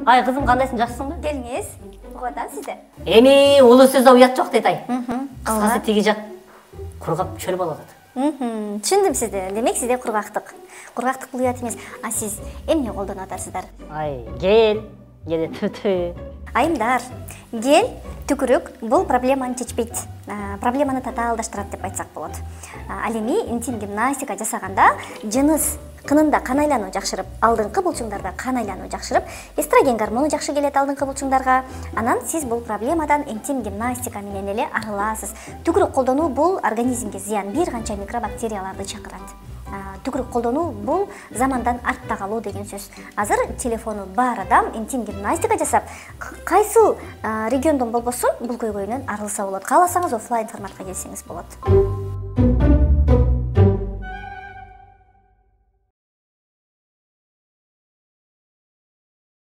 Ай, кызым, кандайсың, жакшысыңбы? Келиңиз. Угуп атам сизди. Эми улуу сөздө уят жок дейт ай. Кыскасы тиги жак кургап чөл болуп атат. Түшүндүм сизди. Демек сизде кургактык. Кургактык бул уят эмес. А сиз эмне колдонуп атасыздар? Ай, гел, кеде түтү. Айымдар, гел, түкүрүк бул проблеманы чечпейт. Проблеманы татаалдаштырат деп айтсак болот. Ал эми интим гимнастика жасаганда жыныс кынында кан айлануу жакшырып, алдыңкы булчуңдарда кан айлануу жакшырып, эстроген гормону жакшы келет алдыңкы булчуңдарга. Анан сиз бул проблемадан интим гимнастика менен эле арыласыз. Түкүрүк колдонуу бул организмге зыян, бир канча микробактерияларды чакырат. Түкүрүк колдонуу бул замандан артта калуу деген сөз. Азыр телефону бар адам интим гимнастика жасап, кайсыл региондон болбосун бул көйгөйдөн арылса болот. Кааласаңыз офлайн форматка келсеңиз болот.